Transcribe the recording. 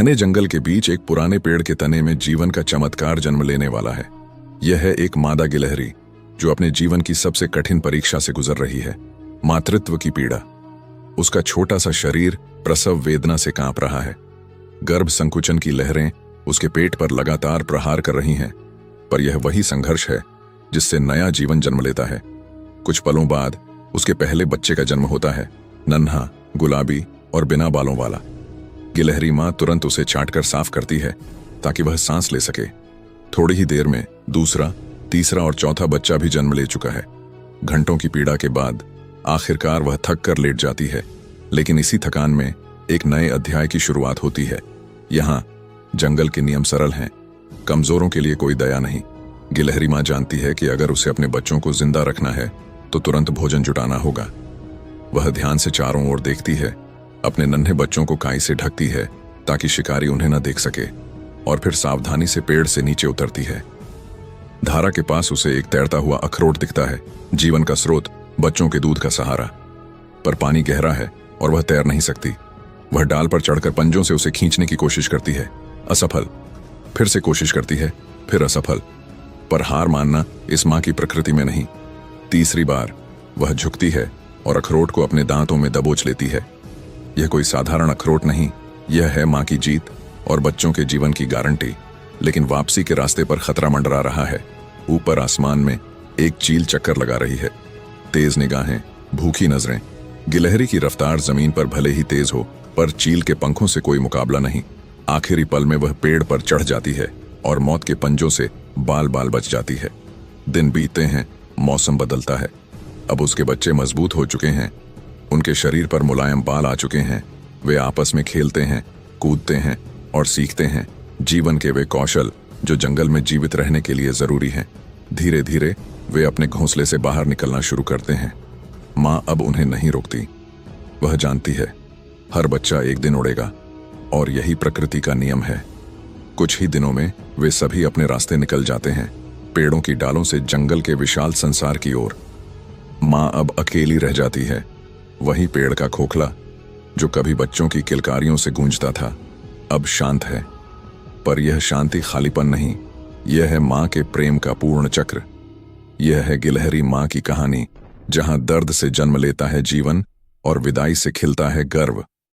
घने जंगल के बीच एक पुराने पेड़ के तने में जीवन का चमत्कार जन्म लेने वाला है। यह है एक मादा गिलहरी जो अपने जीवन की सबसे कठिन परीक्षा से गुजर रही है, मातृत्व की पीड़ा। उसका छोटा सा शरीर प्रसव वेदना से कांप रहा है। गर्भ संकुचन की लहरें उसके पेट पर लगातार प्रहार कर रही हैं, पर यह वही संघर्ष है जिससे नया जीवन जन्म लेता है। कुछ पलों बाद उसके पहले बच्चे का जन्म होता है, नन्हा, गुलाबी और बिना बालों वाला। गिलहरी मां तुरंत उसे चाटकर साफ करती है ताकि वह सांस ले सके। थोड़ी ही देर में दूसरा, तीसरा और चौथा बच्चा भी जन्म ले चुका है। घंटों की पीड़ा के बाद आखिरकार वह थक कर लेट जाती है, लेकिन इसी थकान में एक नए अध्याय की शुरुआत होती है। यहाँ जंगल के नियम सरल हैं, कमजोरों के लिए कोई दया नहीं। गिलहरी मां जानती है कि अगर उसे अपने बच्चों को जिंदा रखना है तो तुरंत भोजन जुटाना होगा। वह ध्यान से चारों ओर देखती है, अपने नन्हे बच्चों को काई से ढकती है ताकि शिकारी उन्हें न देख सके, और फिर सावधानी से पेड़ से नीचे उतरती है। धारा के पास उसे एक तैरता हुआ अखरोट दिखता है, जीवन का स्रोत, बच्चों के दूध का सहारा। पर पानी गहरा है और वह तैर नहीं सकती। वह डाल पर चढ़कर पंजों से उसे खींचने की कोशिश करती है, असफल। फिर से कोशिश करती है, फिर असफल। पर हार मानना इस मां की प्रकृति में नहीं। तीसरी बार वह झुकती है और अखरोट को अपने दांतों में दबोच लेती है। यह कोई साधारण अखरोट नहीं, यह है मां की जीत और बच्चों के जीवन की गारंटी। लेकिन वापसी के रास्ते पर खतरा मंडरा रहा है। ऊपर आसमान में एक चील चक्कर लगा रही है, तेज निगाहें, भूखी नजरें। गिलहरी की रफ्तार जमीन पर भले ही तेज हो, पर चील के पंखों से कोई मुकाबला नहीं। आखिरी पल में वह पेड़ पर चढ़ जाती है और मौत के पंजों से बाल बाल बच जाती है। दिन बीतते हैं, मौसम बदलता है। अब उसके बच्चे मजबूत हो चुके हैं, उनके शरीर पर मुलायम बाल आ चुके हैं। वे आपस में खेलते हैं, कूदते हैं और सीखते हैं जीवन के वे कौशल जो जंगल में जीवित रहने के लिए जरूरी हैं। धीरे धीरे वे अपने घोंसले से बाहर निकलना शुरू करते हैं। मां अब उन्हें नहीं रोकती। वह जानती है हर बच्चा एक दिन उड़ेगा और यही प्रकृति का नियम है। कुछ ही दिनों में वे सभी अपने रास्ते निकल जाते हैं, पेड़ों की डालों से जंगल के विशाल संसार की ओर। मां अब अकेली रह जाती है। वही पेड़ का खोखला जो कभी बच्चों की किलकारियों से गूंजता था, अब शांत है। पर यह शांति खालीपन नहीं, यह है मां के प्रेम का पूर्ण चक्र। यह है गिलहरी मां की कहानी, जहां दर्द से जन्म लेता है जीवन और विदाई से खिलता है गर्व।